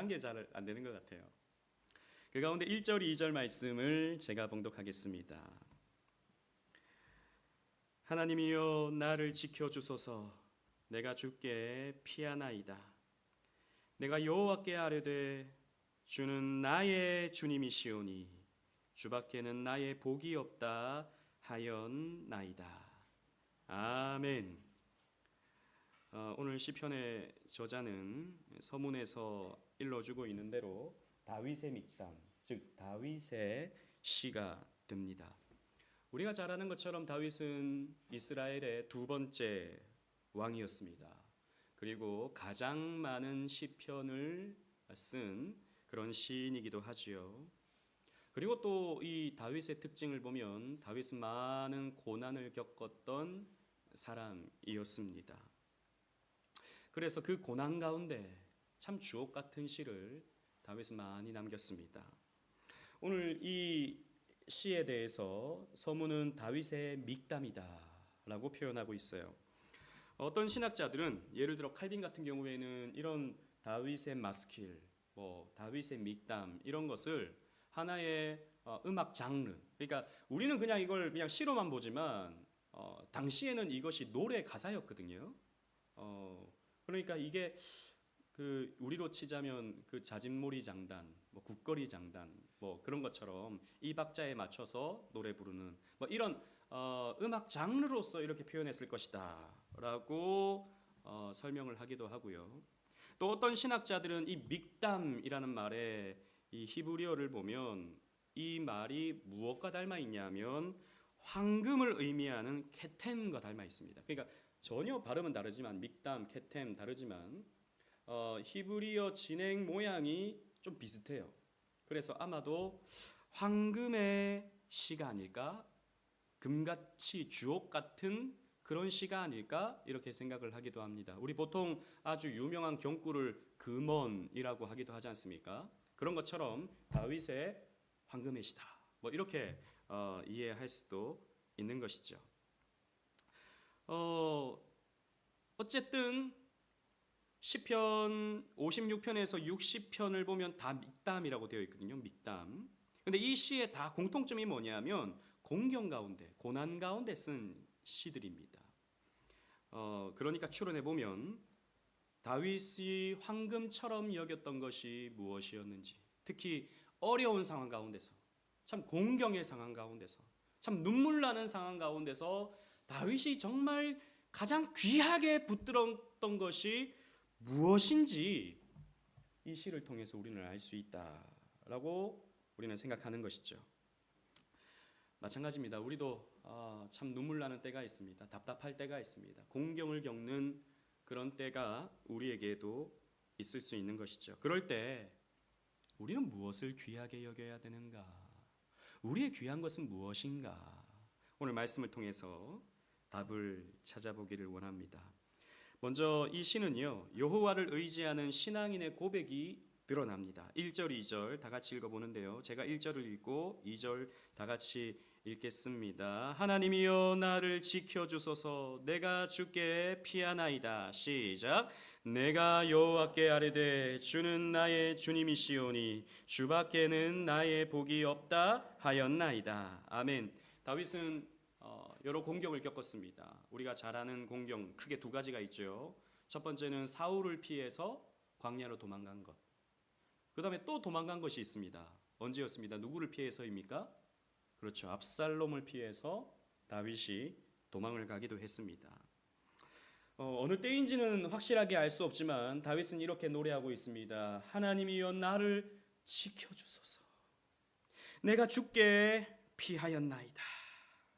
게 잘 안 되는 것 같아요. 그 가운데 1절, 2절 말씀을 제가 봉독하겠습니다. 하나님이여 나를 지켜주소서. 내가 주께 피하나이다. 내가 여호와께 아뢰되 주는 나의 주님이시오니 주밖에는 나의 복이 없다 하였나이다. 아멘. 오늘 시편의 저자는 서문에서 일러주고 있는 대로 다윗의 믹담, 즉 다윗의 시가 됩니다. 우리가 잘 아는 것처럼 다윗은 이스라엘의 두 번째 왕이었습니다. 그리고 가장 많은 시편을 쓴 그런 시인이기도 하지요. 그리고 또 이 다윗의 특징을 보면 다윗은 많은 고난을 겪었던 사람이었습니다. 그래서 그 고난 가운데 참 주옥 같은 시를 다윗은 많이 남겼습니다. 오늘 이 시에 대해서 서문은 다윗의 믹담이다 라고 표현하고 있어요. 어떤 신학자들은 예를 들어 칼빈 같은 경우에는 이런 다윗의 마스킬, 다윗의 믹담 이런 것을 하나의 음악 장르, 그러니까 우리는 그냥 이걸 그냥 시로만 보지만 당시에는 이것이 노래 가사였거든요. 그러니까 이게 그 우리로 치자면 그 자진몰이 장단, 국거리 장단, 그런 것처럼 이 박자에 맞춰서 노래 부르는 이런 음악 장르로서 이렇게 표현했을 것이다라고 설명을 하기도 하고요. 또 어떤 신학자들은 이 믹담이라는 말의 이 히브리어를 보면 이 말이 무엇과 닮아 있냐면 황금을 의미하는 케템과 닮아 있습니다. 그러니까 전혀 발음은 다르지만 믹담, 케템 다르지만 히브리어 진행 모양이 좀 비슷해요. 그래서 아마도 황금의 시가 아닐까? 금같이 주옥 같은 그런 시가 아닐까? 이렇게 생각을 하기도 합니다. 우리 보통 아주 유명한 경구를 금언이라고 하기도 하지 않습니까? 그런 것처럼 다윗의 황금의 시다. 이렇게 이해할 수도 있는 것이죠. 어쨌든 시편 56편에서 60편을 보면 다 믹담이라고 되어 있거든요. 믹담. 근데 이 시에 다 공통점이 뭐냐면 공경 가운데, 고난 가운데 쓴 시들입니다. 그러니까 추론해 보면 다윗이 황금처럼 여겼던 것이 무엇이었는지, 특히 어려운 상황 가운데서, 참 공경의 상황 가운데서, 참 눈물 나는 상황 가운데서 다윗이 정말 가장 귀하게 붙들었던 것이 무엇인지 이 시를 통해서 우리는 알 수 있다라고 우리는 생각하는 것이죠. 마찬가지입니다. 우리도 참 눈물 나는 때가 있습니다. 답답할 때가 있습니다. 공경을 겪는 그런 때가 우리에게도 있을 수 있는 것이죠. 그럴 때 우리는 무엇을 귀하게 여겨야 되는가? 우리의 귀한 것은 무엇인가? 오늘 말씀을 통해서 답을 찾아보기를 원합니다. 먼저 이 시는요, 여호와를 의지하는 신앙인의 고백이 드러납니다. 1절, 2절 다 같이 읽어보는데요. 제가 1절을 읽고 2절 다 같이 읽겠습니다. 하나님이여 나를 지켜주소서. 내가 주께 피하나이다. 시작. 내가 여호와께 아뢰되 주는 나의 주님이시오니 주밖에는 나의 복이 없다 하였나이다. 아멘. 다윗은 여러 공경을 겪었습니다. 우리가 잘 아는 공경 크게 두 가지가 있죠. 첫 번째는 사울을 피해서 광야로 도망간 것. 그 다음에 또 도망간 것이 있습니다. 언제였습니다? 누구를 피해서입니까? 그렇죠. 압살롬을 피해서 다윗이 도망을 가기도 했습니다. 어느 때인지는 확실하게 알 수 없지만 다윗은 이렇게 노래하고 있습니다. 하나님이여 나를 지켜주소서. 내가 주께 피하였나이다.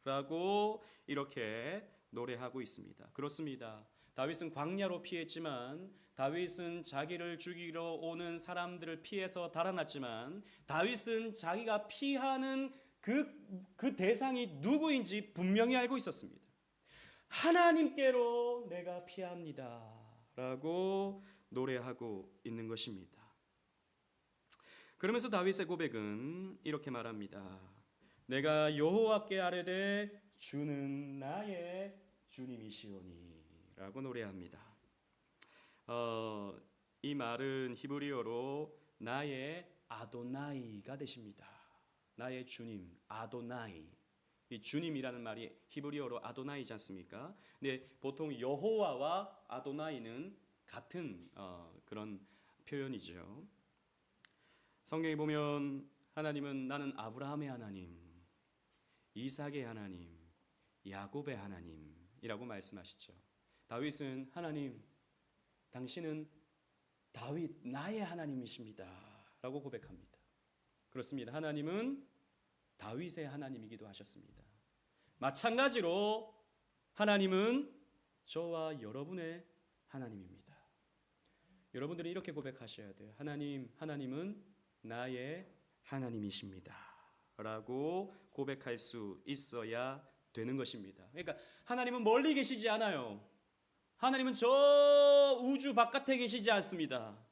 라고 이렇게 노래하고 있습니다. 그렇습니다. 다윗은 광야로 피했지만, 다윗은 자기를 죽이러 오는 사람들을 피해서 달아났지만, 다윗은 자기가 피하는 그 대상이 누구인지 분명히 알고 있었습니다. 하나님께로 내가 피합니다 라고 노래하고 있는 것입니다. 그러면서 다윗의 고백은 이렇게 말합니다. 내가 여호와께 아뢰되 주는 나의 주님이시오니 라고 노래합니다. 이 말은 히브리어로 나의 아도나이가 되십니다. 나의 주님, 아도나이. 이 주님이라는 말이 히브리어로 아도나이지 않습니까? 근데 보통 여호와와 아도나이는 같은 그런 표현이죠. 성경에 보면 하나님은 나는 아브라함의 하나님, 이삭의 하나님, 야곱의 하나님이라고 말씀하시죠. 다윗은 하나님, 당신은 다윗 나의 하나님이십니다 라고 고백합니다. 그렇습니다. 하나님은 다윗의 하나님이기도 하셨습니다. 마찬가지로 하나님은 저와 여러분의 하나님입니다. 여러분들이 이렇게 고백하셔야 돼요. 하나님은 나의 하나님이십니다 라고 고백할 수 있어야 되는 것입니다. 그러니까 하나님은 멀리 계시지 않아요. 하나님은 저 우주 바깥에 계시지 않습니다.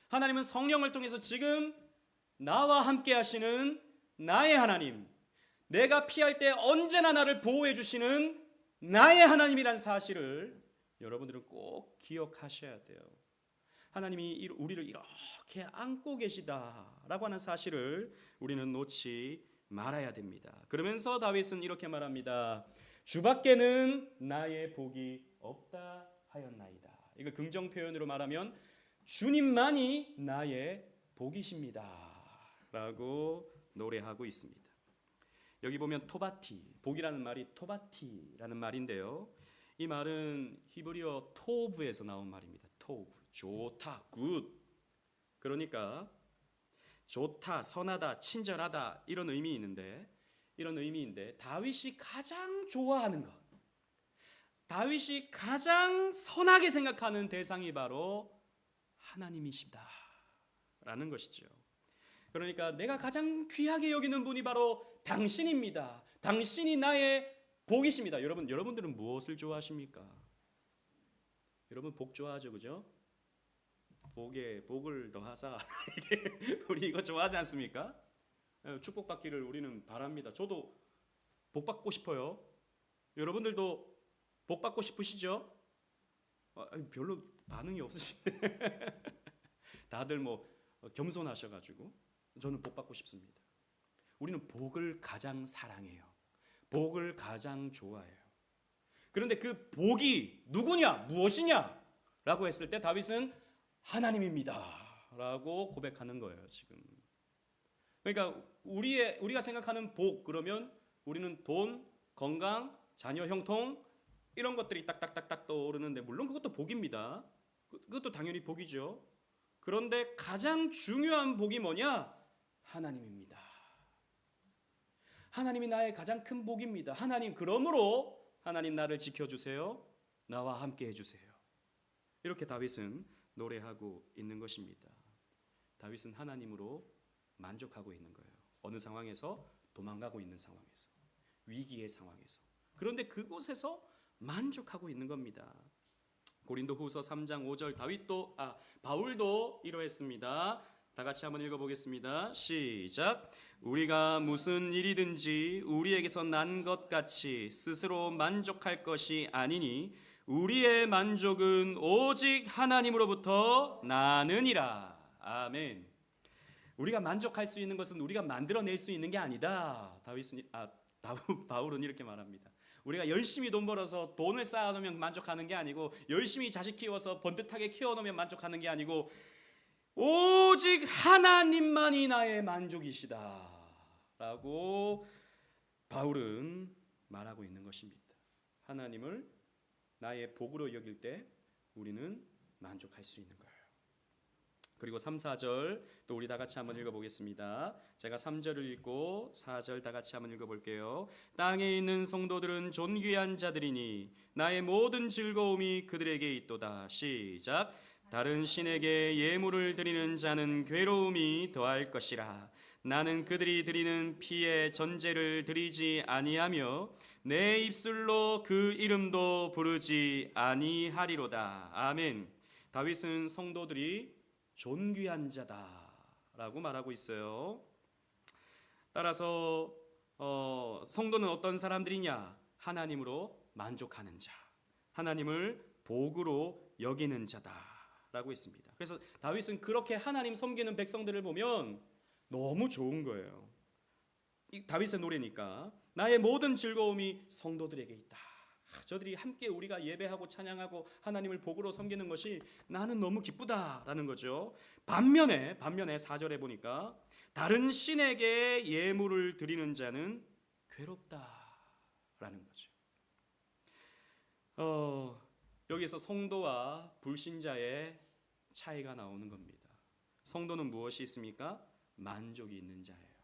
하나님은 성령을 통해서 지금 나와 함께 하시는 나의 하나님, 내가 피할 때 언제나 나를 보호해 주시는 나의 하나님이란 사실을 여러분들은 꼭 기억하셔야 돼요. 하나님이 우리를 이렇게 안고 계시다라고 하는 사실을 우리는 놓지 말아야 됩니다. 그러면서 다윗은 이렇게 말합니다. 주밖에는 나의 복이 없다 하였나이다. 이거 긍정 표현으로 말하면 주님만이 나의 복이십니다 라고 노래하고 있습니다. 여기 보면 토바티, 복이라는 말이 토바티라는 말인데요. 이 말은 히브리어 토브에서 나온 말입니다. 토브, 좋다, 굿. 그러니까 좋다, 선하다, 친절하다 이런 의미인데 다윗이 가장 좋아하는 것, 다윗이 가장 선하게 생각하는 대상이 바로 하나님이시다 라는 것이죠. 그러니까 내가 가장 귀하게 여기는 분이 바로 당신입니다. 당신이 나의 복이십니다. 여러분들은 무엇을 좋아하십니까? 여러분 복 좋아하죠, 그죠? 복에 복을 더하사 우리 이거 좋아하지 않습니까? 축복받기를 우리는 바랍니다. 저도 복 받고 싶어요. 여러분들도 복 받고 싶으시죠? 별로 반응이 없으시네. 다들 뭐 겸손하셔가지고 저는 복 받고 싶습니다. 우리는 복을 가장 사랑해요. 복을 가장 좋아해요. 그런데 그 복이 누구냐, 무엇이냐 라고 했을 때 다윗은 하나님입니다 라고 고백하는 거예요. 지금 그러니까 우리가 생각하는 복, 그러면 우리는 돈, 건강, 자녀 형통 이런 것들이 딱딱딱딱 떠오르는데, 물론 그것도 복입니다. 그것도 당연히 복이죠. 그런데 가장 중요한 복이 뭐냐? 하나님입니다. 하나님이 나의 가장 큰 복입니다. 하나님, 그러므로 하나님 나를 지켜주세요. 나와 함께 해주세요. 이렇게 다윗은 노래하고 있는 것입니다. 다윗은 하나님으로 만족하고 있는 거예요. 어느 상황에서? 도망가고 있는 상황에서, 위기의 상황에서. 그런데 그곳에서 만족하고 있는 겁니다. 고린도후서 3장 5절 바울도 이러했습니다. 다 같이 한번 읽어보겠습니다. 시작. 우리가 무슨 일이든지 우리에게서 난 것 같이 스스로 만족할 것이 아니니 우리의 만족은 오직 하나님으로부터 나느니라. 아멘. 우리가 만족할 수 있는 것은 우리가 만들어낼 수 있는 게 아니다. 바울은 이렇게 말합니다. 우리가 열심히 돈 벌어서 돈을 쌓아놓으면 만족하는 게 아니고, 열심히 자식 키워서 번듯하게 키워놓으면 만족하는 게 아니고, 오직 하나님만이 나의 만족이시다 라고 바울은 말하고 있는 것입니다. 하나님을 나의 복으로 여길 때 우리는 만족할 수 있는 거예요. 그리고 3, 4절 또 우리 다 같이 한번 읽어보겠습니다. 제가 3절을 읽고 4절 다 같이 한번 읽어볼게요. 땅에 있는 성도들은 존귀한 자들이니 나의 모든 즐거움이 그들에게 있도다. 시작. 다른 신에게 예물을 드리는 자는 괴로움이 더할 것이라. 나는 그들이 드리는 피의 전제를 드리지 아니하며 내 입술로 그 이름도 부르지 아니하리로다. 아멘. 다윗은 성도들이 존귀한 자다라고 말하고 있어요. 따라서 성도는 어떤 사람들이냐? 하나님으로 만족하는 자, 하나님을 복으로 여기는 자다 라고 했습니다. 그래서 다윗은 그렇게 하나님 섬기는 백성들을 보면 너무 좋은 거예요. 이 다윗의 노래니까 나의 모든 즐거움이 성도들에게 있다. 저들이 함께 우리가 예배하고 찬양하고 하나님을 복으로 섬기는 것이 나는 너무 기쁘다라는 거죠. 반면에 4절에 보니까 다른 신에게 예물을 드리는 자는 괴롭다라는 거죠. 여기서 성도와 불신자의 차이가 나오는 겁니다. 성도는 무엇이 있습니까? 만족이 있는 자예요.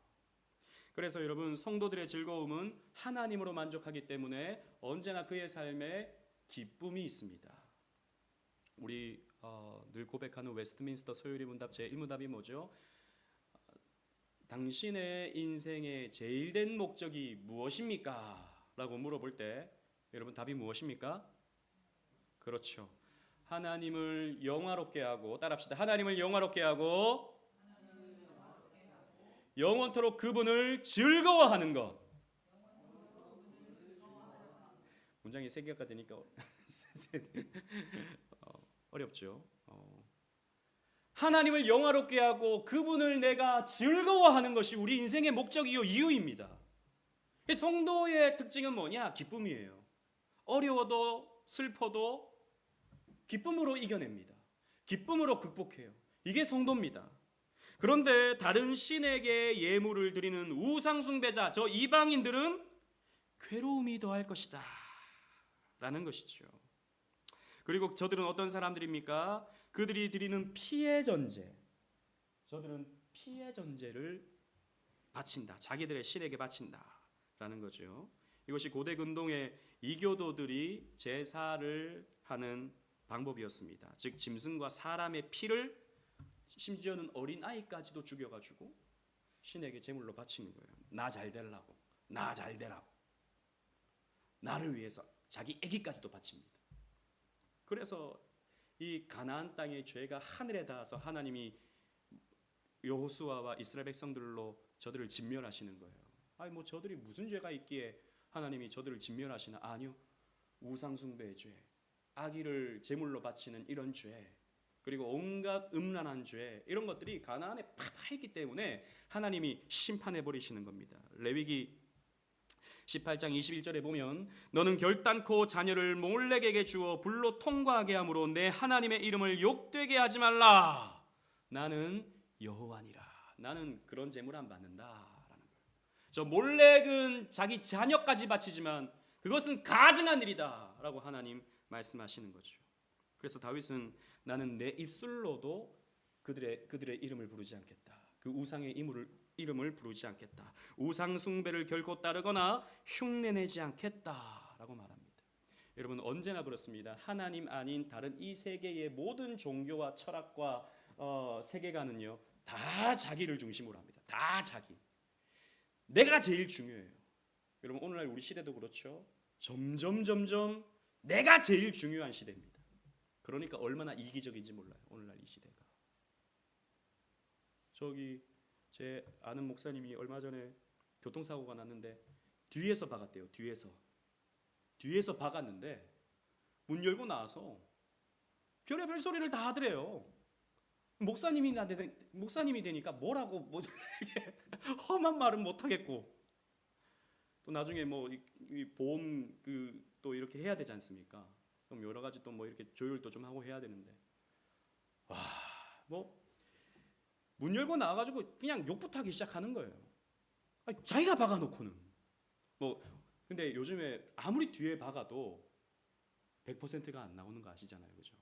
그래서 여러분, 성도들의 즐거움은 하나님으로 만족하기 때문에 언제나 그의 삶에 기쁨이 있습니다. 우리 늘 고백하는 웨스트민스터 소요리 문답 제1문답이 뭐죠? 당신의 인생의 제일 된 목적이 무엇입니까? 라고 물어볼 때 여러분 답이 무엇입니까? 그렇죠. 하나님을 영화롭게 하고, 따라합시다. 하나님을 영화롭게 하고 영원토록 그분을 즐거워하는 것. 문장이 세 개가 되니까 어렵죠. 하나님을 영화롭게 하고 그분을 내가 즐거워하는 것이 우리 인생의 목적이요 이유입니다. 성도의 특징은 뭐냐? 기쁨이에요. 어려워도 슬퍼도 기쁨으로 이겨냅니다. 기쁨으로 극복해요. 이게 성도입니다. 그런데 다른 신에게 예물을 드리는 우상숭배자, 저 이방인들은 괴로움이 더할 것이다 라는 것이죠. 그리고 저들은 어떤 사람들입니까? 그들이 드리는 피해 전제, 저들은 피해 전제를 바친다, 자기들의 신에게 바친다 라는 거죠. 이것이 고대 근동의 이교도들이 제사를 하는 방법이었습니다. 즉 짐승과 사람의 피를, 심지어는 어린아이까지도 죽여가지고 신에게 제물로 바치는 거예요. 나 잘 되려고, 나 잘 되라고, 나를 위해서 자기 아기까지도 바칩니다. 그래서 이 가나안 땅의 죄가 하늘에 닿아서 하나님이 여호수아와 이스라엘 백성들로 저들을 진멸하시는 거예요. 아니 뭐 저들이 무슨 죄가 있기에 하나님이 저들을 진멸하시나? 아니요. 우상숭배의 죄, 아기를 제물로 바치는 이런 죄, 그리고 온갖 음란한 죄, 이런 것들이 가나안에 파다 있기 때문에 하나님이 심판해 버리시는 겁니다. 레위기 18장 21절에 보면 너는 결단코 자녀를 몰렉에게 주어 불로 통과하게 함으로 내 하나님의 이름을 욕되게 하지 말라. 나는 여호와니라. 나는 그런 제물 안 받는다라는 거예요. 저 몰렉은 자기 자녀까지 바치지만 그것은 가증한 일이다라고 하나님 말씀하시는 거죠. 그래서 다윗은 나는 내 입술로도 그들의 이름을 부르지 않겠다. 그 우상의 이름을 부르지 않겠다. 우상 숭배를 결코 따르거나 흉내내지 않겠다라고 말합니다. 여러분 언제나 그렇습니다. 하나님 아닌 다른 이 세계의 모든 종교와 철학과 세계관은요 다 자기를 중심으로 합니다. 다 자기. 내가 제일 중요해요. 여러분 오늘날 우리 시대도 그렇죠. 점점 내가 제일 중요한 시대입니다. 그러니까 얼마나 이기적인지 몰라요. 오늘날 이 시대가. 저기 제 아는 목사님이 얼마 전에 교통사고가 났는데 뒤에서 박았대요. 뒤에서 박았는데 문 열고 나와서 별의별 소리를 다 하더래요. 목사님이 되니까 뭐라고 뭐 험한 말은 못 하겠고 또 나중에 뭐 이 보험 또 이렇게 해야 되지 않습니까? 그럼 여러 가지 또 뭐 이렇게 조율도 좀 하고 해야 되는데 뭐 문 열고 나와가지고 그냥 욕부터 하기 시작하는 거예요. 아니, 자기가 박아놓고는 뭐 근데 요즘에 아무리 뒤에 박아도 100%가 안 나오는 거 아시잖아요, 그죠?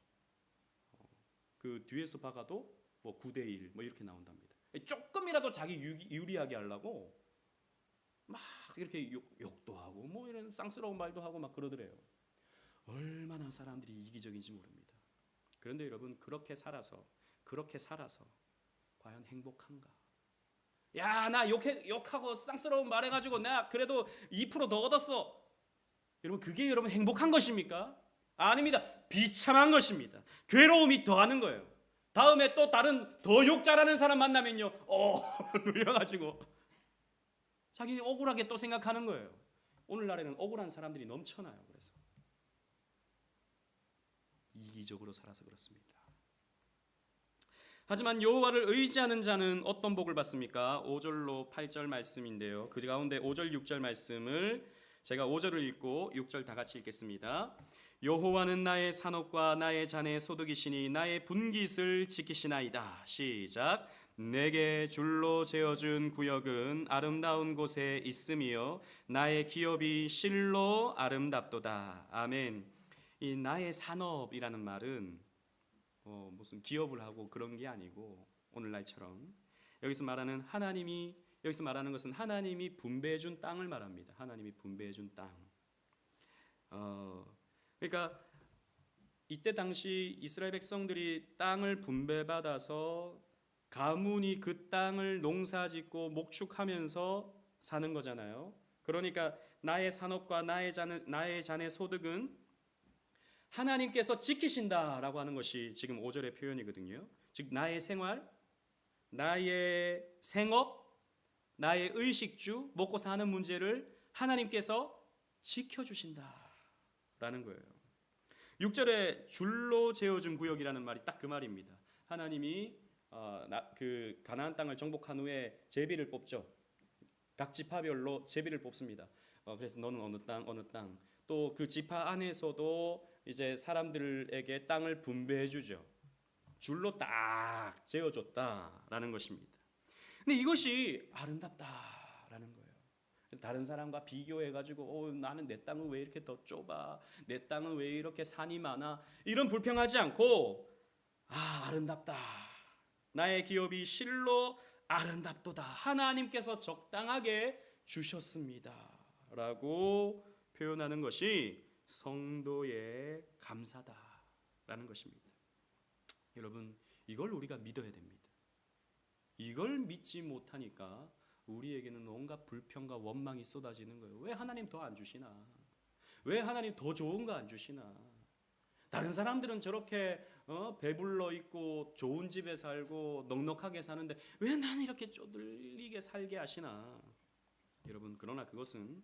그 뒤에서 박아도 뭐 9대1 뭐 이렇게 나온답니다. 조금이라도 자기 유리하게 하려고 막 이렇게 욕도 하고 뭐 이런 쌍스러운 말도 하고 막 그러더래요. 얼마나 사람들이 이기적인지 모릅니다. 그런데 여러분 그렇게 살아서 과연 행복한가? 야, 나 욕하고 쌍스러운 말 해가지고 나 그래도 2% 더 얻었어. 여러분 그게 여러분 행복한 것입니까? 아닙니다. 비참한 것입니다. 괴로움이 더하는 거예요. 다음에 또 다른 더 욕 잘하는 사람 만나면요, 눌려가지고 자기 억울하게 또 생각하는 거예요. 오늘날에는 억울한 사람들이 넘쳐나요. 그래서 이기적으로 살아서 그렇습니다. 하지만 여호와를 의지하는 자는 어떤 복을 받습니까? 5절로 8절 말씀인데요. 그 가운데 5절 6절 말씀을 제가 5절을 읽고 6절 다 같이 읽겠습니다. 여호와는 나의 산업과 나의 잔의 소득이시니 나의 분깃을 지키시나이다. 시작. 내게 줄로 재어준 구역은 아름다운 곳에 있으며 나의 기업이 실로 아름답도다. 아멘. 이 나의 산업이라는 말은 무슨 기업을 하고 그런 게 아니고 오늘날처럼 여기서 말하는 것은 하나님이 분배해 준 땅을 말합니다. 하나님이 분배해 준 땅. 그러니까 이때 당시 이스라엘 백성들이 땅을 분배받아서 가문이 그 땅을 농사짓고 목축하면서 사는 거잖아요. 그러니까 나의 산업과 나의 잔의 소득은 하나님께서 지키신다라고 하는 것이 지금 5절의 표현이거든요. 즉 나의 생활, 나의 생업, 나의 의식주, 먹고 사는 문제를 하나님께서 지켜주신다라는 거예요. 6절에 줄로 재어준 구역이라는 말이 딱 그 말입니다. 하나님이 그 가나안 땅을 정복한 후에 제비를 뽑죠. 각 지파별로 제비를 뽑습니다. 그래서 너는 어느 땅, 또 그 지파 안에서도 이제 사람들에게 땅을 분배해 주죠. 줄로 딱 재어줬다라는 것입니다. 근데 이것이 아름답다라는 거예요. 다른 사람과 비교해가지고 나는 내 땅은 왜 이렇게 더 좁아? 내 땅은 왜 이렇게 산이 많아? 이런 불평하지 않고 아름답다. 나의 기업이 실로 아름답도다. 하나님께서 적당하게 주셨습니다. 라고 표현하는 것이 성도의 감사다라는 것입니다. 여러분, 이걸 우리가 믿어야 됩니다. 이걸 믿지 못하니까 우리에게는 온갖 불평과 원망이 쏟아지는 거예요. 왜 하나님 더 안 주시나? 왜 하나님 더 좋은 거 안 주시나? 다른 사람들은 저렇게 배불러 있고 좋은 집에 살고 넉넉하게 사는데 왜 나는 이렇게 쪼들리게 살게 하시나? 여러분, 그러나 그것은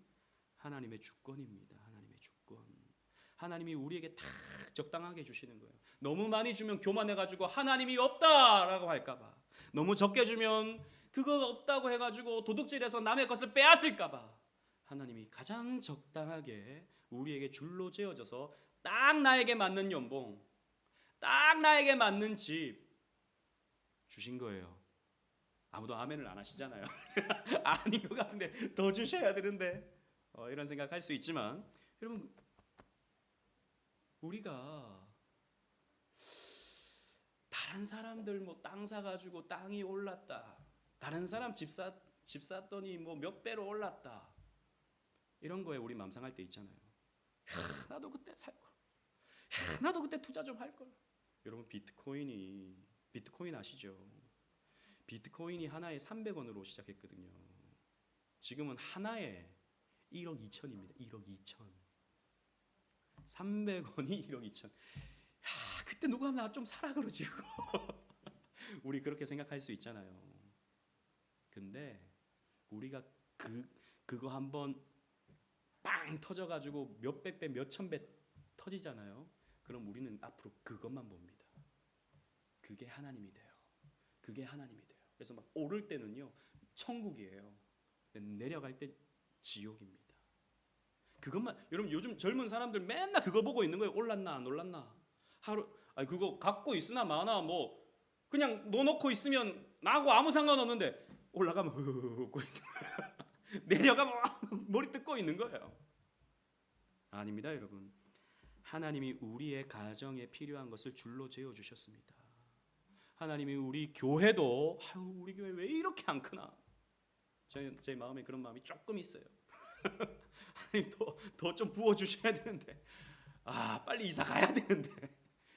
하나님의 주권입니다. 하나님의 주권. 하나님이 우리에게 딱 적당하게 주시는 거예요. 너무 많이 주면 교만해가지고 하나님이 없다라고 할까봐, 너무 적게 주면 그거 없다고 해가지고 도둑질해서 남의 것을 빼앗을까봐 하나님이 가장 적당하게 우리에게 줄로 재어져서 딱 나에게 맞는 연봉, 딱 나에게 맞는 집 주신 거예요. 아무도 아멘을 안 하시잖아요. 아닌 것 같은데 더 주셔야 되는데 이런 생각할 수 있지만, 여러분, 우리가 다른 사람들 뭐 땅 사가지고 땅이 올랐다, 다른 사람 집 샀더니 뭐 몇 배로 올랐다, 이런 거에 우리 맘상할 때 있잖아요. 나도 그때 살 걸, 나도 그때 투자 좀 할 걸. 여러분, 비트코인 아시죠? 비트코인이 하나에 300원으로 시작했거든요. 지금은 하나에 1억 2천입니다. 1억 2천. 300원이 1억 2천. 그때 누가 나 좀 사라 그러지. 우리 그렇게 생각할 수 있잖아요. 근데 우리가 그거 한번 빵 터져가지고 몇백 배, 몇천 배 터지잖아요. 그럼 우리는 앞으로 그것만 봅니다. 그게 하나님이 돼요. 그게 하나님이 돼요. 그래서 막 오를 때는요 천국이에요. 내려갈 때 지옥입니다. 그것만, 여러분, 요즘 젊은 사람들 맨날 그거 보고 있는 거예요. 올랐나 안 올랐나. 그거 갖고 있으나 마나 뭐 그냥 놓고 있으면 나하고 아무 상관없는데 올라가면 웃고 있는 거예요. 내려가면 머리 뜯고 있는 거예요. 아닙니다, 여러분. 하나님이 우리의 가정에 필요한 것을 줄로 재어 주셨습니다. 하나님이 우리 교회도 우리 교회 왜 이렇게 안 크나? 제 마음에 그런 마음이 조금 있어요. 하나님 더 좀 부어 주셔야 되는데, 빨리 이사 가야 되는데.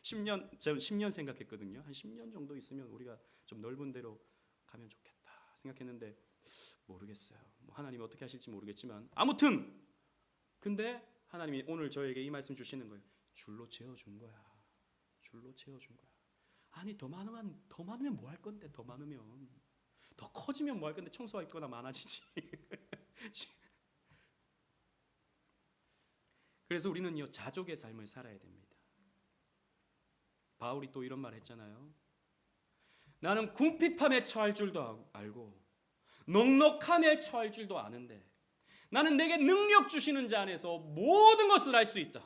10년 생각했거든요. 한 10년 정도 있으면 우리가 좀 넓은 데로 가면 좋겠다 생각했는데 모르겠어요. 하나님이 어떻게 하실지 모르겠지만, 아무튼 근데 하나님이 오늘 저에게 이 말씀 주시는 거예요. 줄로 재어준 거야. 줄로 재어준 거야. 아니, 더 많으면 뭐 할 건데? 더 많으면, 더 커지면 뭐 할 건데? 청소할 거나 많아지지. 그래서 우리는요 자족의 삶을 살아야 됩니다. 바울이 또 이런 말 했잖아요. 나는 궁핍함에 처할 줄도 알고 넉넉함에 처할 줄도 아는데 나는 내게 능력 주시는 자 안에서 모든 것을 할 수 있다.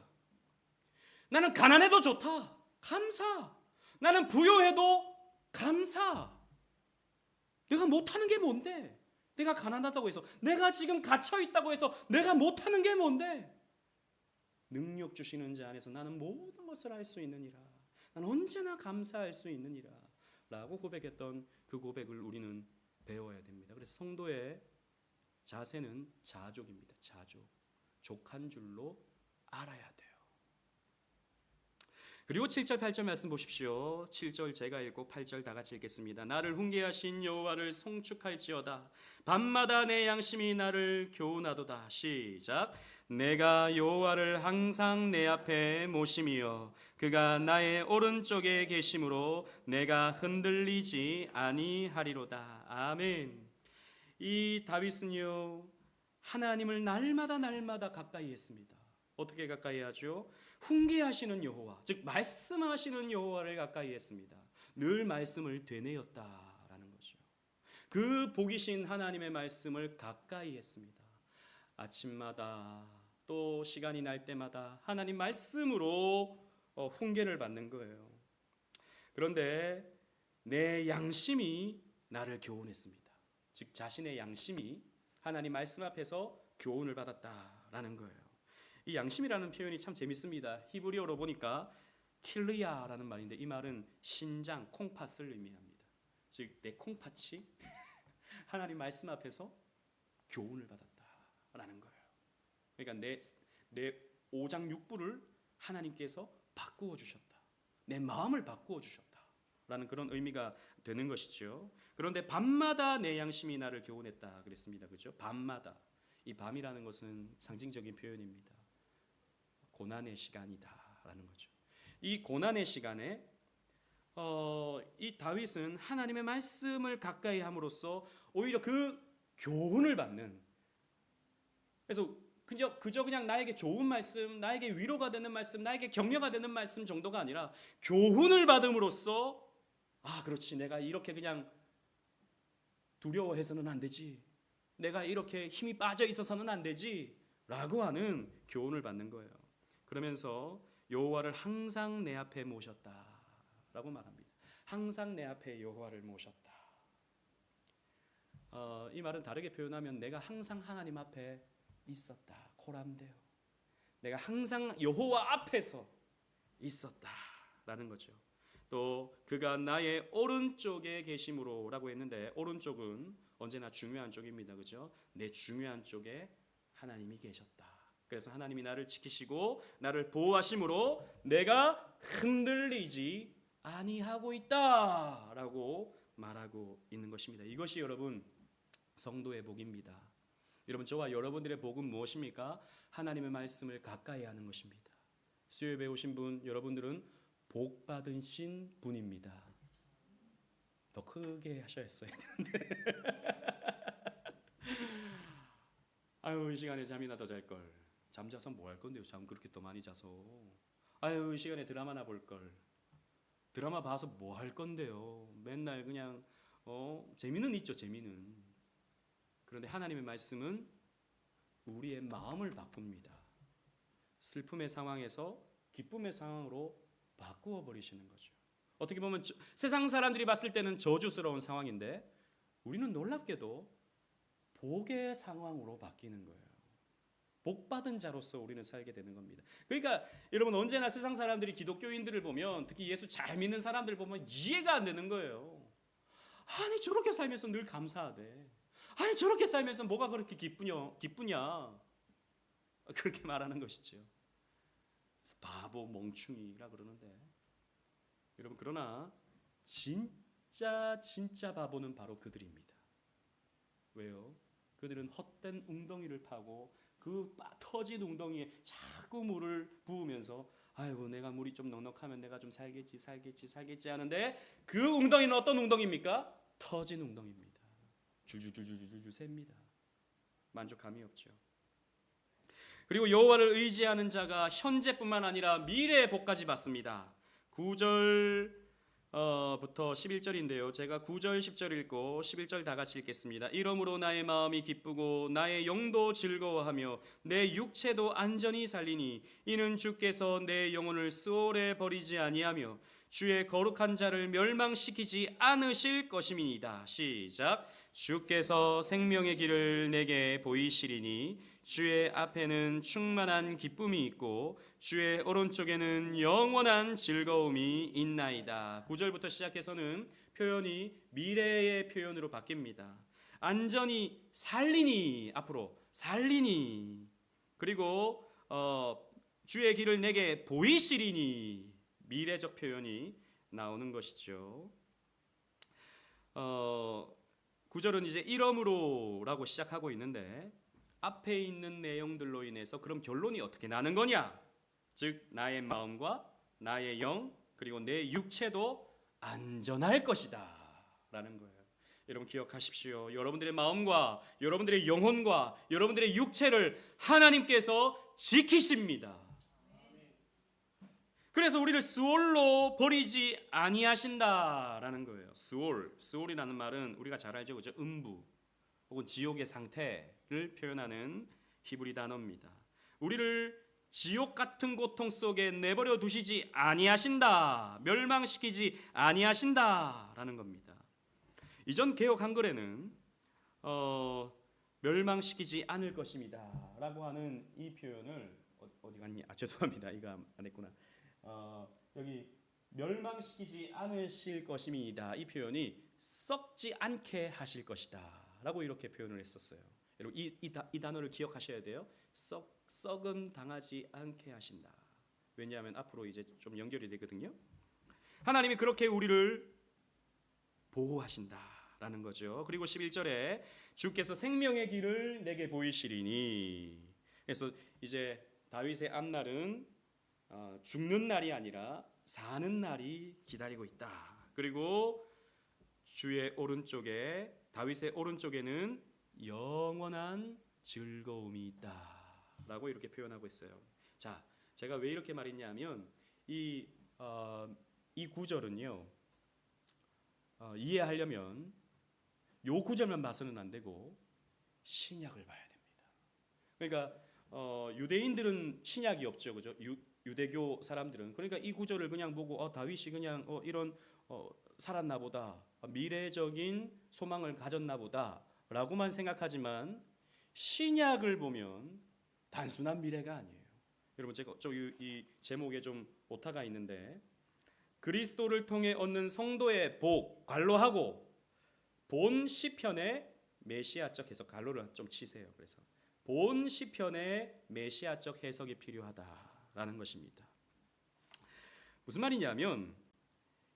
나는 가난해도 좋다. 감사. 나는 부요해도 감사. 내가 못하는 게 뭔데? 내가 가난하다고 해서, 내가 지금 갇혀있다고 해서 내가 못하는 게 뭔데? 능력 주시는 자 안에서 나는 모든 것을 할 수 있느니라. 나는 언제나 감사할 수 있느니라 라고 고백했던 그 고백을 우리는 배워야 됩니다. 그래서 성도의 자세는 자족입니다. 자족. 족한 줄로 알아야 돼요. 그리고 7절 8절 말씀 보십시오. 7절 제가 읽고 8절 다 같이 읽겠습니다. 나를 훈계하신 여호와를 송축할지어다. 밤마다 내 양심이 나를 교훈하도다. 시작. 내가 여호와를 항상 내 앞에 모심이여 그가 나의 오른쪽에 계심으로 내가 흔들리지 아니하리로다. 아멘. 이 다윗은요 하나님을 날마다 가까이 했습니다. 어떻게 가까이 하죠? 훈계하시는 여호와, 즉 말씀하시는 여호와를 가까이 했습니다. 늘 말씀을 되뇌었다라는 거죠. 그 복이신 하나님의 말씀을 가까이 했습니다. 아침마다 또 시간이 날 때마다 하나님 말씀으로 훈계를 받는 거예요. 그런데 내 양심이 나를 교훈했습니다. 즉 자신의 양심이 하나님 말씀 앞에서 교훈을 받았다라는 거예요. 이 양심이라는 표현이 참 재밌습니다. 히브리어로 보니까 킬리아라는 말인데 이 말은 신장, 콩팥을 의미합니다. 즉 내 콩팥이 하나님 말씀 앞에서 교훈을 받았다라는 거예요. 그러니까 내 오장육부를 하나님께서 바꾸어 주셨다. 내 마음을 바꾸어 주셨다라는 그런 의미가 되는 것이죠. 그런데 밤마다 내 양심이 나를 교훈했다 그랬습니다. 그렇죠? 밤마다. 이 밤이라는 것은 상징적인 표현입니다. 고난의 시간이다라는 거죠. 이 고난의 시간에 이 다윗은 하나님의 말씀을 가까이 함으로써 오히려 그 교훈을 받는, 그래서 그저 그냥 나에게 좋은 말씀, 나에게 위로가 되는 말씀, 나에게 격려가 되는 말씀 정도가 아니라 교훈을 받음으로써 그렇지, 내가 이렇게 그냥 두려워해서는 안 되지, 내가 이렇게 힘이 빠져 있어서는 안 되지 라고 하는 교훈을 받는 거예요. 그러면서 여호와를 항상 내 앞에 모셨다라고 말합니다. 항상 내 앞에 여호와를 모셨다. 이 말은 다르게 표현하면 내가 항상 하나님 앞에 있었다. 코람데요. 내가 항상 여호와 앞에서 있었다라는 거죠. 또 그가 나의 오른쪽에 계심으로라고 했는데 오른쪽은 언제나 중요한 쪽입니다. 그죠? 내 중요한 쪽에 하나님이 계셨다. 그래서 하나님이 나를 지키시고 나를 보호하심으로 내가 흔들리지 아니하고 있다라고 말하고 있는 것입니다. 이것이 여러분 성도의 복입니다. 여러분 저와 여러분들의 복은 무엇입니까? 하나님의 말씀을 가까이 하는 것입니다. 수요일 배우신 분 여러분들은 복 받으신 분입니다. 더 크게 하셔야 되는데 아유 이 시간에 잠이나 더 잘 걸. 잠자서 뭐 할 건데요? 잠 그렇게 더 많이 자서. 아유 이 시간에 드라마나 볼 걸. 드라마 봐서 뭐 할 건데요? 맨날 그냥 재미는 있죠, 재미는. 그런데 하나님의 말씀은 우리의 마음을 바꿉니다. 슬픔의 상황에서 기쁨의 상황으로 바꾸어 버리시는 거죠. 어떻게 보면 세상 사람들이 봤을 때는 저주스러운 상황인데 우리는 놀랍게도 복의 상황으로 바뀌는 거예요. 복받은 자로서 우리는 살게 되는 겁니다. 그러니까 여러분 언제나 세상 사람들이 기독교인들을 보면 특히 예수 잘 믿는 사람들 보면 이해가 안 되는 거예요. 아니 저렇게 살면서 늘 감사하대. 아니 저렇게 살면서 뭐가 그렇게 기쁘냐 그렇게 말하는 것이죠. 그래서 바보 멍충이라 그러는데 여러분 그러나 진짜 바보는 바로 그들입니다. 왜요? 그들은 헛된 웅덩이를 파고 그 터진 웅덩이에 자꾸 물을 부으면서 아이고 내가 물이 좀 넉넉하면 내가 좀 살겠지 하는데 그 웅덩이는 어떤 웅덩이입니까? 터진 웅덩이입니다. 줄줄줄 셉니다. 만족감이 없죠. 그리고 여호와를 의지하는 자가 현재뿐만 아니라 미래의 복까지 받습니다. 9절 부터 11절인데요. 제가 9절 10절 읽고 11절 다 같이 읽겠습니다. 이러므로 나의 마음이 기쁘고 나의 영도 즐거워하며 내 육체도 안전히 살리니 이는 주께서 내 영혼을 스올에 버리지 아니하며 주의 거룩한 자를 멸망시키지 않으실 것임이니이다. 시작. 주께서 생명의 길을 내게 보이시리니 주의 앞에는 충만한 기쁨이 있고 주의 오른쪽에는 영원한 즐거움이 있나이다. 9절부터 시작해서는 표현이 미래의 표현으로 바뀝니다. 안전히 살리니, 앞으로 살리니, 그리고 주의 길을 내게 보이시리니, 미래적 표현이 나오는 것이죠. 9절은 이제 이러므로라고 시작하고 있는데 앞에 있는 내용들로 인해서 그럼 결론이 어떻게 나는 거냐? 즉 나의 마음과 나의 영 그리고 내 육체도 안전할 것이다 라는 거예요. 여러분 기억하십시오. 여러분들의 마음과 여러분들의 영혼과 여러분들의 육체를 하나님께서 지키십니다. 그래서 우리를 스올로 버리지 아니하신다라는 거예요. 스올이라는 말은 우리가 잘 알죠, 그죠? 음부 혹은 지옥의 상태를 표현하는 히브리 단어입니다. 우리를 지옥 같은 고통 속에 내버려 두시지 아니하신다, 멸망시키지 아니하신다라는 겁니다. 이전 개역 한글에는 멸망시키지 않을 것입니다라고 하는 이 표현을 어디 갔니? 죄송합니다, 이거 안 했구나. 여기 멸망시키지 않으실 것임이다. 이 표현이 썩지 않게 하실 것이다라고 이렇게 표현을 했었어요. 여러분 이 단어를 기억하셔야 돼요. 썩음 당하지 않게 하신다. 왜냐하면 앞으로 이제 좀 연결이 되거든요. 하나님이 그렇게 우리를 보호하신다라는 거죠. 그리고 11절에 주께서 생명의 길을 내게 보이시리니. 그래서 이제 다윗의 앞날은 죽는 날이 아니라 사는 날이 기다리고 있다. 그리고 주의 오른쪽에, 다윗의 오른쪽에는 영원한 즐거움이 있다라고 이렇게 표현하고 있어요. 자, 제가 왜 이렇게 말했냐면 이 구절은요, 이해하려면 요 구절만 봐서는 안 되고 신약을 봐야 됩니다. 그러니까 유대인들은 신약이 없죠, 그죠? 유대교 사람들은. 그러니까 이 구절을 그냥 보고 다윗이 그냥 이런 살았나 보다, 미래적인 소망을 가졌나 보다 라고만 생각하지만 신약을 보면 단순한 미래가 아니에요. 여러분 제가 이 제목에 좀 오타가 있는데, 그리스도를 통해 얻는 성도의 복 관로하고 본 시편의 메시아적 해석, 관로를 좀 치세요. 그래서 본 시편의 메시아적 해석이 필요하다라는 것입니다. 무슨 말이냐면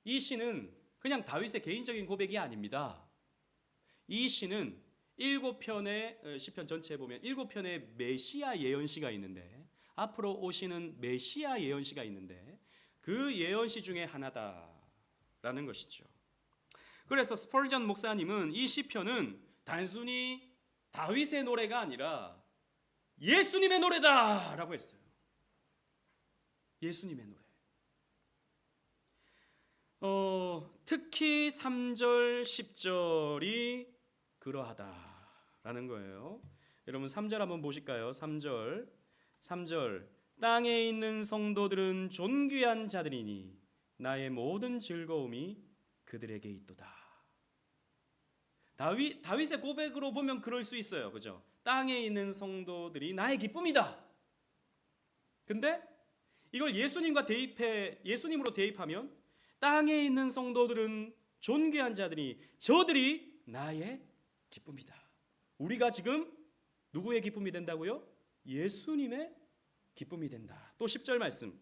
이 시는 그냥 다윗의 개인적인 고백이 아닙니다. 이 시는 7편의 시편 전체에 보면 7편의 메시아 예언시가 있는데, 앞으로 오시는 메시아 예언시가 있는데 그 예언시 중에 하나다라는 것이죠. 그래서 스펄전 목사님은 이 시편은 단순히 다윗의 노래가 아니라 예수님의 노래다라고 했어요. 예수님의 노래. 특히 3절, 10절이 그러하다라는 거예요. 여러분 3절 한번 보실까요? 3절 땅에 있는 성도들은 존귀한 자들이니 나의 모든 즐거움이 그들에게 있도다. 다윗의 고백으로 보면 그럴 수 있어요, 그죠? 땅에 있는 성도들이 나의 기쁨이다. 근데 이걸 예수님으로 대입하면 땅에 있는 성도들은 존귀한 자들이, 저들이 나의 기쁨이다. 우리가 지금 누구의 기쁨이 된다고요? 예수님의 기쁨이 된다. 또 10절 말씀.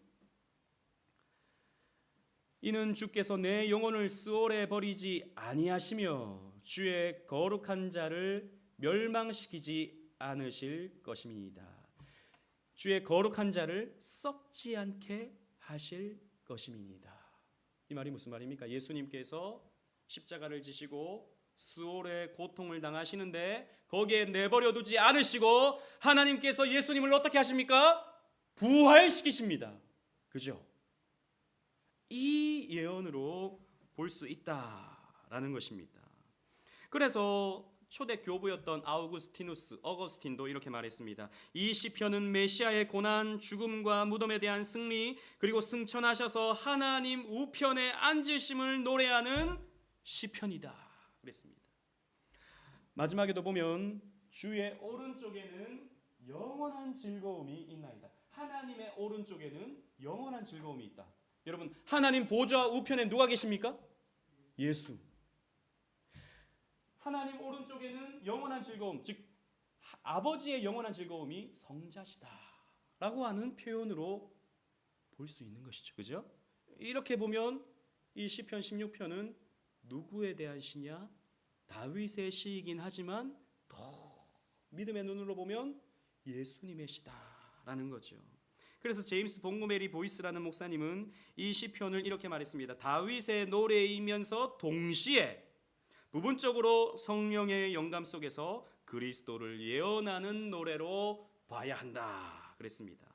이는 주께서 내 영혼을 스올에 버리지 아니하시며 주의 거룩한 자를 멸망시키지 않으실 것임이니이다. 주의 거룩한 자를 썩지 않게 하실 것임이니이다. 이 말이 무슨 말입니까? 예수님께서 십자가를 지시고 스올의 고통을 당하시는데 거기에 내버려 두지 않으시고 하나님께서 예수님을 어떻게 하십니까? 부활시키십니다. 그죠? 이 예언으로 볼 수 있다라는 것입니다. 그래서 초대 교부였던 어거스틴도 이렇게 말했습니다. 이 시편은 메시아의 고난, 죽음과 무덤에 대한 승리, 그리고 승천하셔서 하나님 우편에 앉으심을 노래하는 시편이다 그랬습니다. 마지막에도 보면 주의 오른쪽에는 영원한 즐거움이 있나이다. 하나님의 오른쪽에는 영원한 즐거움이 있다. 여러분, 하나님 보좌 우편에 누가 계십니까? 예수. 하나님 오른쪽에는 영원한 즐거움, 즉 아버지의 영원한 즐거움이 성자시다라고 하는 표현으로 볼 수 있는 것이죠. 그죠? 이렇게 보면 이 시편 16편은 누구에 대한 시냐? 다윗의 시이긴 하지만 더 믿음의 눈으로 보면 예수님의 시다라는 거죠. 그래서 제임스 몽고메리 보이스라는 목사님은 이 시편을 이렇게 말했습니다. 다윗의 노래이면서 동시에 부분적으로 성령의 영감 속에서 그리스도를 예언하는 노래로 봐야 한다 그랬습니다.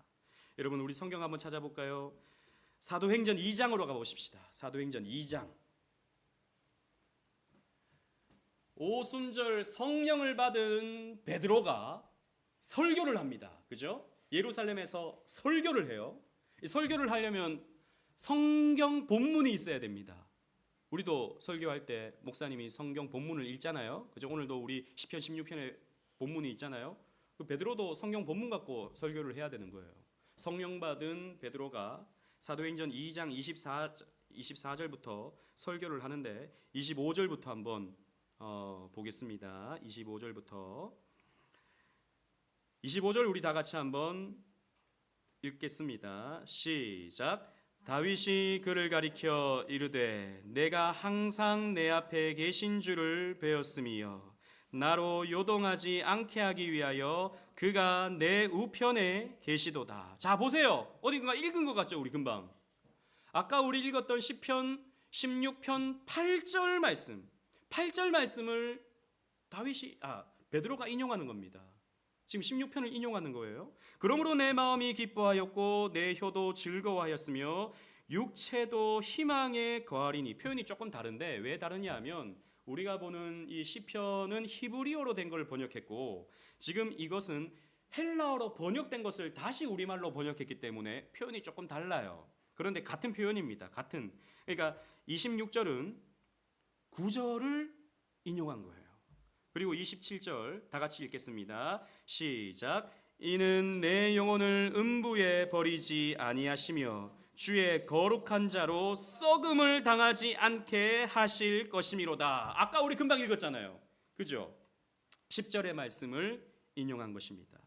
여러분, 우리 성경 한번 찾아볼까요? 사도행전 2장으로 가보십시다. 사도행전 2장. 오순절 성령을 받은 베드로가 설교를 합니다. 그죠? 예루살렘에서 설교를 해요. 이 설교를 하려면 성경 본문이 있어야 됩니다. 우리도 설교할 때 목사님이 성경 본문을 읽잖아요. 그죠? 오늘도 우리 시편 16편에 본문이 있잖아요. 베드로도 성경 본문 갖고 설교를 해야 되는 거예요. 성령 받은 베드로가 사도행전 2장 24절부터 설교를 하는데 25절부터 한번 보겠습니다. 25절부터 25절 우리 다 같이 한번 읽겠습니다. 시작. 다윗이 그를 가리켜 이르되 내가 항상 내 앞에 계신 줄을 배웠음이여 나로 요동하지 않게 하기 위하여 그가 내 우편에 계시도다. 자, 보세요. 어딘가 읽은 것 같죠? 우리 금방 아까 우리 읽었던 시편 16편 8절 말씀, 8절 말씀을 베드로가 인용하는 겁니다. 지금 16편을 인용하는 거예요. 그러므로 내 마음이 기뻐하였고 내 혀도 즐거워하였으며 육체도 희망에 거하리니. 표현이 조금 다른데 왜 다르냐 하면 우리가 보는 이 시편은 히브리어로 된 걸 번역했고 지금 이것은 헬라어로 번역된 것을 다시 우리말로 번역했기 때문에 표현이 조금 달라요. 그런데 같은 표현입니다. 그러니까 26절은 9절을 인용한 거예요. 그리고 27절 다 같이 읽겠습니다. 시작. 이는 내 영혼을 음부에 버리지 아니하시며 주의 거룩한 자로 썩음을 당하지 않게 하실 것이미로다. 아까 우리 금방 읽었잖아요. 그죠? 10절의 말씀을 인용한 것입니다.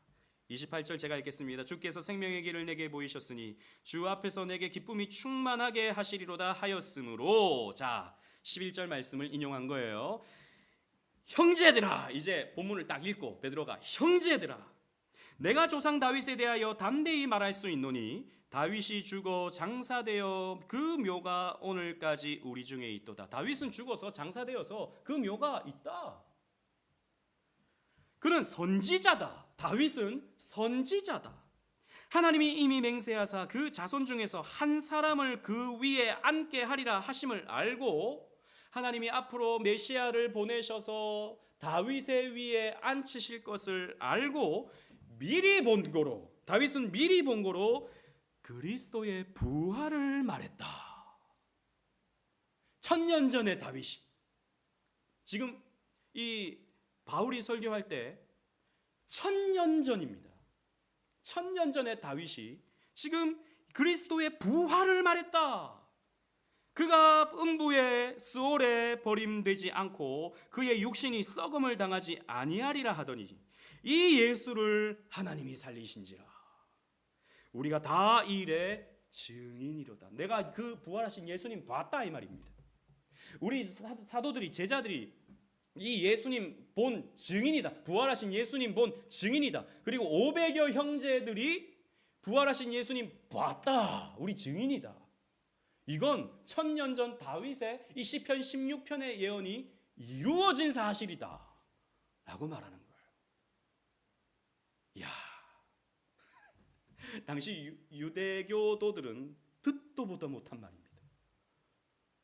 28절 제가 읽겠습니다. 주께서 생명의 길을 내게 보이셨으니 주 앞에서 내게 기쁨이 충만하게 하시리로다 하였으므로. 자, 11절 말씀을 인용한 거예요. 형제들아, 이제 본문을 딱 읽고 베드로가 형제들아, 내가 조상 다윗에 대하여 담대히 말할 수 있노니 다윗이 죽어 장사되어 그 묘가 오늘까지 우리 중에 있도다. 다윗은 죽어서 장사되어서 그 묘가 있다. 그는 선지자다. 다윗은 선지자다. 하나님이 이미 맹세하사 그 자손 중에서 한 사람을 그 위에 앉게 하리라 하심을 알고 하나님이 앞으로 메시아를 보내셔서 다윗의 위에 앉히실 것을 알고 미리 본 거로, 다윗은 미리 본 거로 그리스도의 부활을 말했다. 1000년 전의 다윗이, 지금 이 바울이 설교할 때 1000년 전입니다. 1000년 전의 다윗이 지금 그리스도의 부활을 말했다. 그가 음부의 스올에 버림되지 않고 그의 육신이 썩음을 당하지 아니하리라 하더니 이 예수를 하나님이 살리신지라. 우리가 다 이 일의 증인이로다. 내가 그 부활하신 예수님 봤다 이 말입니다. 우리 사도들이, 제자들이 이 예수님 본 증인이다. 부활하신 예수님 본 증인이다. 그리고 500여 형제들이 부활하신 예수님 봤다. 우리 증인이다. 이건 1000년 전 다윗의 이 시편 16편의 예언이 이루어진 사실이다 라고 말하는 거예요. 이야, 당시 유대교도들은 듣도 보도 못한 말입니다.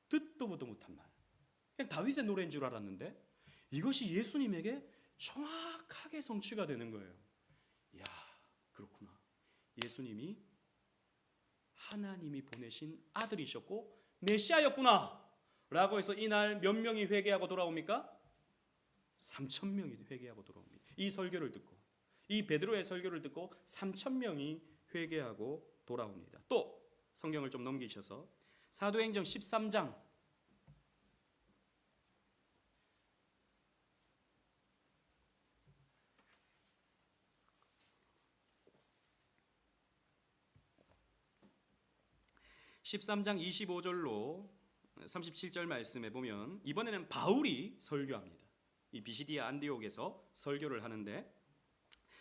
듣도 보도 못한 말. 그냥 다윗의 노래인 줄 알았는데 이것이 예수님에게 정확하게 성취가 되는 거예요. 이야, 그렇구나. 예수님이 하나님이 보내신 아들이셨고 메시아였구나 라고 해서 이날 몇 명이 회개하고 돌아옵니까? 3,000명이 회개하고 돌아옵니다. 이 설교를 듣고, 이 베드로의 설교를 듣고 3,000명이 회개하고 돌아옵니다. 또 성경을 좀 넘기셔서 사도행전 13장 13장 25절로 37절 말씀에 보면 이번에는 바울이 설교합니다. 이 비시디아 안디옥에서 설교를 하는데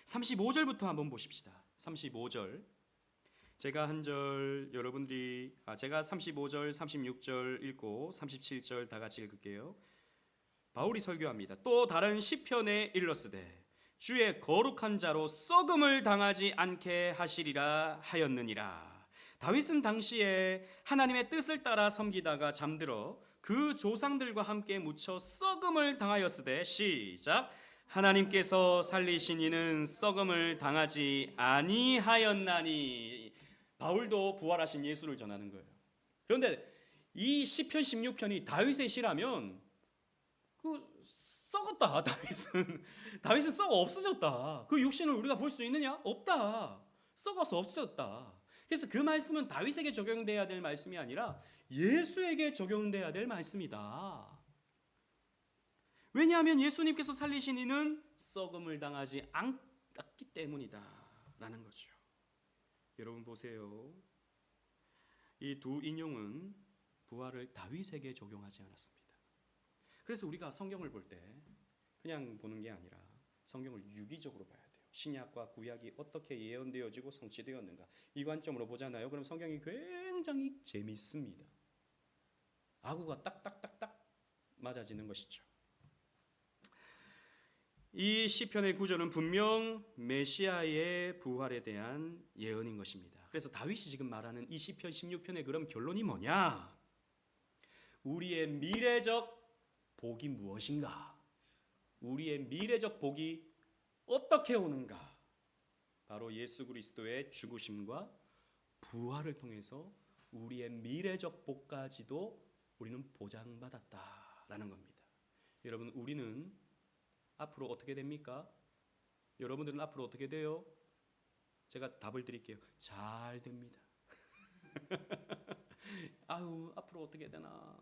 35절부터 한번 보십시다. 35절 제가 한 절 여러분들이 제가 35절 36절 읽고 37절 다 같이 읽을게요. 바울이 설교합니다. 또 다른 시편에 일렀으되 주의 거룩한 자로 썩음을 당하지 않게 하시리라 하였느니라. 다윗은 당시에 하나님의 뜻을 따라 섬기다가 잠들어 그 조상들과 함께 묻혀 썩음을 당하였으되 시작 하나님께서 살리신 이는 썩음을 당하지 아니하였나니. 바울도 부활하신 예수를 전하는 거예요. 그런데 이 시편 16편이 다윗의 시라면 썩었다. 다윗은 썩어 없어졌다. 그 육신을 우리가 볼 수 있느냐? 없다. 썩어서 없어졌다. 그래서 그 말씀은 다윗에게 적용돼야 될 말씀이 아니라 예수에게 적용돼야 될 말씀이다. 왜냐하면 예수님께서 살리신 이는 썩음을 당하지 않았기 때문이다 라는 거죠. 여러분 보세요. 이 두 인용은 부활을 다윗에게 적용하지 않았습니다. 그래서 우리가 성경을 볼 때 그냥 보는 게 아니라 성경을 유기적으로 봐야 돼요. 신약과 구약이 어떻게 예언되어지고 성취되었는가 이 관점으로 보잖아요. 그럼 성경이 굉장히 재밌습니다. 아구가 딱딱딱딱 맞아지는 것이죠. 이 시편의 구절은 분명 메시아의 부활에 대한 예언인 것입니다. 그래서 다윗이 지금 말하는 이 시편 16편의 그럼 결론이 뭐냐? 우리의 미래적 복이 무엇인가? 우리의 미래적 복이 어떻게 오는가? 바로 예수 그리스도의 죽으심과 부활을 통해서 우리의 미래적 복까지도 우리는 보장받았다라는 겁니다. 여러분 우리는 앞으로 어떻게 됩니까? 여러분들은 앞으로 어떻게 돼요? 제가 답을 드릴게요. 잘 됩니다. 아유 앞으로 어떻게 되나?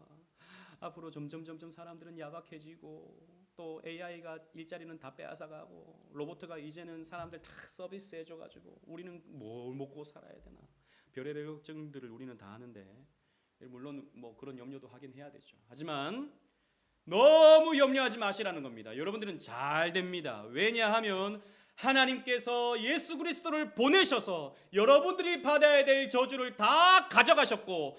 앞으로 점점 사람들은 야박해지고 또 AI가 일자리는 다 빼앗아가고 로봇가 이제는 사람들 다 서비스해줘가지고 우리는 뭘 먹고 살아야 되나? 별의별 걱정들을 우리는 다 하는데 물론 뭐 그런 염려도 하긴 해야 되죠. 하지만 너무 염려하지 마시라는 겁니다. 여러분들은 잘 됩니다. 왜냐하면 하나님께서 예수 그리스도를 보내셔서 여러분들이 받아야 될 저주를 다 가져가셨고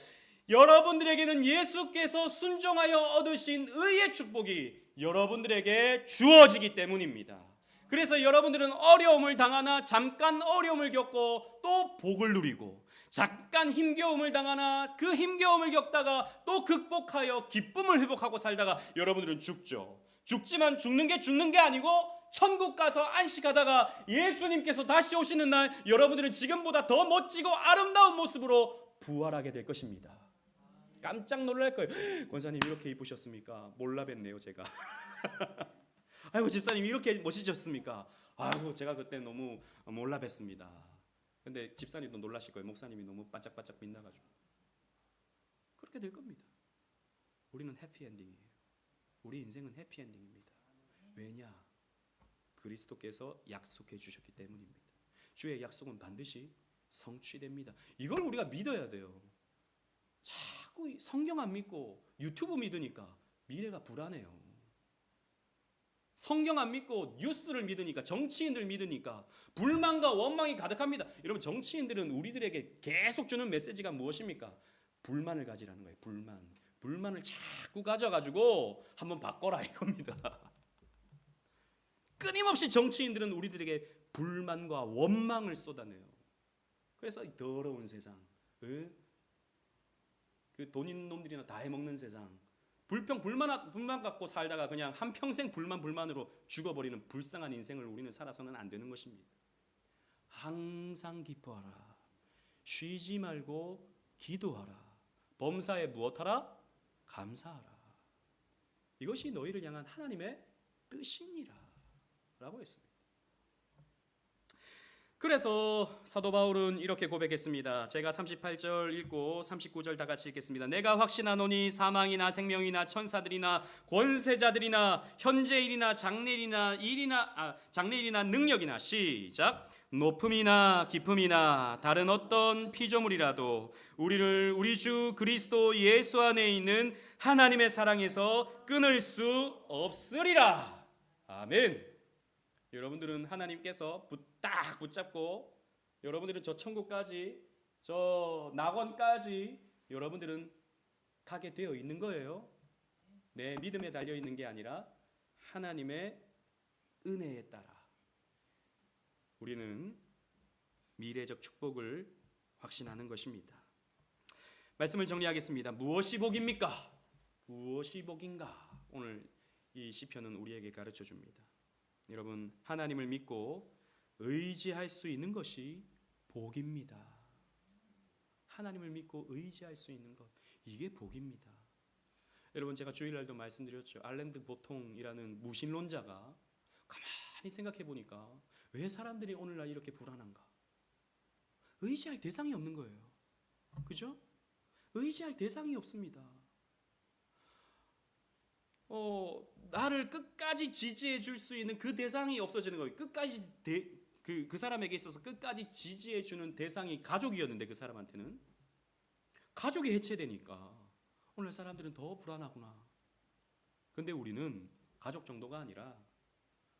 여러분들에게는 예수께서 순종하여 얻으신 의의 축복이 여러분들에게 주어지기 때문입니다. 그래서 여러분들은 어려움을 당하나 잠깐 어려움을 겪고 또 복을 누리고 잠깐 힘겨움을 당하나 그 힘겨움을 겪다가 또 극복하여 기쁨을 회복하고 살다가 여러분들은 죽죠. 죽지만 죽는 게 아니고 천국 가서 안식하다가 예수님께서 다시 오시는 날 여러분들은 지금보다 더 멋지고 아름다운 모습으로 부활하게 될 것입니다. 깜짝 놀랄 거예요. 권사님 이렇게 이쁘셨습니까? 몰라 뵀네요 제가. 아이고 집사님 이렇게 멋지셨습니까? 아이고 제가 그때 너무 몰라 뵀습니다. 근데 집사님도 놀라실 거예요. 목사님이 너무 반짝반짝 빛나가지고. 그렇게 될 겁니다. 우리는 해피엔딩이에요. 우리 인생은 해피엔딩입니다. 왜냐? 그리스도께서 약속해 주셨기 때문입니다. 주의 약속은 반드시 성취됩니다. 이걸 우리가 믿어야 돼요. 자꾸 성경 안 믿고 유튜브 믿으니까 미래가 불안해요. 성경 안 믿고 뉴스를 믿으니까 정치인들 믿으니까 불만과 원망이 가득합니다. 여러분 정치인들은 우리들에게 계속 주는 메시지가 무엇입니까? 불만을 가지라는 거예요. 불만을 자꾸 가져가지고 한번 바꿔라 이겁니다. 끊임없이 정치인들은 우리들에게 불만과 원망을 쏟아내요. 그래서 이 더러운 세상 그 돈 있는 놈들이나 다 해먹는 세상, 불만 갖고 살다가 그냥 한평생 불만으로 죽어버리는 불쌍한 인생을 우리는 살아서는 안 되는 것입니다. 항상 기뻐하라. 쉬지 말고 기도하라. 범사에 무엇하라? 감사하라. 이것이 너희를 향한 하나님의 뜻이니라 라고 했습니다. 그래서 사도 바울은 이렇게 고백했습니다. 제가 38절 읽고 39절 다 같이 읽겠습니다. 내가 확신하노니 사망이나 생명이나 천사들이나 권세자들이나 현재일이나 장래일이나 능력이나 시작 높음이나 깊음이나 다른 어떤 피조물이라도 우리를 우리 주 그리스도 예수 안에 있는 하나님의 사랑에서 끊을 수 없으리라. 아멘. 여러분들은 하나님께서 딱 붙잡고 여러분들은 저 천국까지 저 낙원까지 여러분들은 가게 되어 있는 거예요. 내 믿음에 달려 있는 게 아니라 하나님의 은혜에 따라 우리는 미래적 축복을 확신하는 것입니다. 말씀을 정리하겠습니다. 무엇이 복입니까? 무엇이 복인가? 오늘 이 시편은 우리에게 가르쳐 줍니다. 여러분, 하나님을 믿고 의지할 수 있는 것이 복입니다. 하나님을 믿고 의지할 수 있는 것, 이게 복입니다. 여러분, 제가 주일날도 말씀드렸죠. 알랭드 보통이라는 무신론자가 가만히 생각해 보니까 왜 사람들이 오늘날 이렇게 불안한가? 의지할 대상이 없는 거예요. 그죠? 의지할 대상이 없습니다. 나를 끝까지 지지해 줄 수 있는 그 대상이 없어지는 거예요. 끝까지 그 사람에게 있어서 끝까지 지지해 주는 대상이 가족이었는데 그 사람한테는 가족이 해체되니까 오늘 사람들은 더 불안하구나. 근데 우리는 가족 정도가 아니라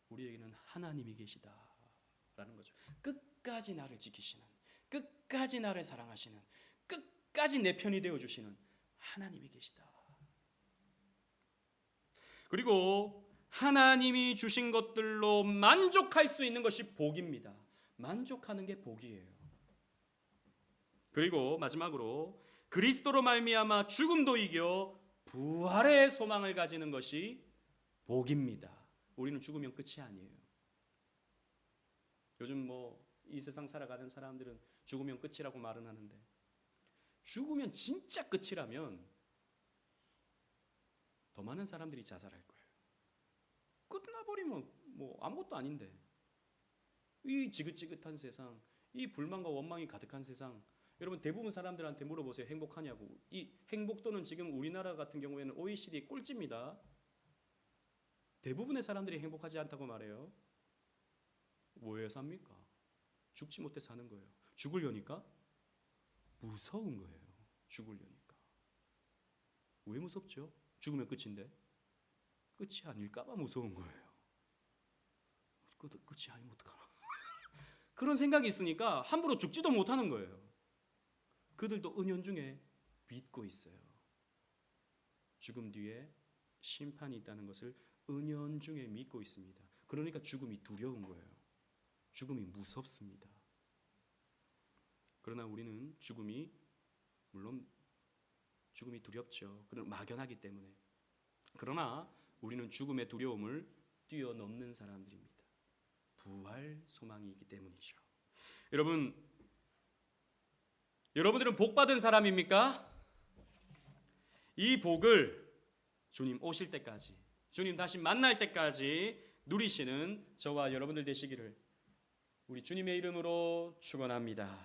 우리에게는 하나님이 계시다라는 거죠. 끝까지 나를 지키시는, 끝까지 나를 사랑하시는, 끝까지 내 편이 되어 주시는 하나님이 계시다. 그리고 하나님이 주신 것들로 만족할 수 있는 것이 복입니다. 만족하는 게 복이에요. 그리고 마지막으로 그리스도로 말미암아 죽음도 이겨 부활의 소망을 가지는 것이 복입니다. 우리는 죽으면 끝이 아니에요. 요즘 이 세상 살아가는 사람들은 죽으면 끝이라고 말은 하는데 죽으면 진짜 끝이라면 더 많은 사람들이 자살할 거예요. 끝나버리면 아무것도 아닌데 이 지긋지긋한 세상, 이 불만과 원망이 가득한 세상, 여러분 대부분 사람들한테 물어보세요. 행복하냐고. 이 행복도는 지금 우리나라 같은 경우에는 OECD 꼴찌입니다. 대부분의 사람들이 행복하지 않다고 말해요. 왜 삽니까? 죽지 못해 사는 거예요. 죽으려니까 무서운 거예요. 죽으려니까. 왜 무섭죠? 죽으면 끝인데 끝이 아닐까봐 무서운 거예요. 끝이 아니면 어떡하나. 그런 생각이 있으니까 함부로 죽지도 못하는 거예요. 그들도 은연중에 믿고 있어요. 죽음 뒤에 심판이 있다는 것을 은연중에 믿고 있습니다. 그러니까 죽음이 두려운 거예요. 죽음이 무섭습니다. 그러나 우리는 물론 죽음이 두렵죠. 그런 막연하기 때문에. 그러나 우리는 죽음의 두려움을 뛰어넘는 사람들입니다. 부활 소망이 있기 때문이죠. 여러분들은 복 받은 사람입니까? 이 복을 주님 오실 때까지, 주님 다시 만날 때까지 누리시는 저와 여러분들 되시기를 우리 주님의 이름으로 축원합니다.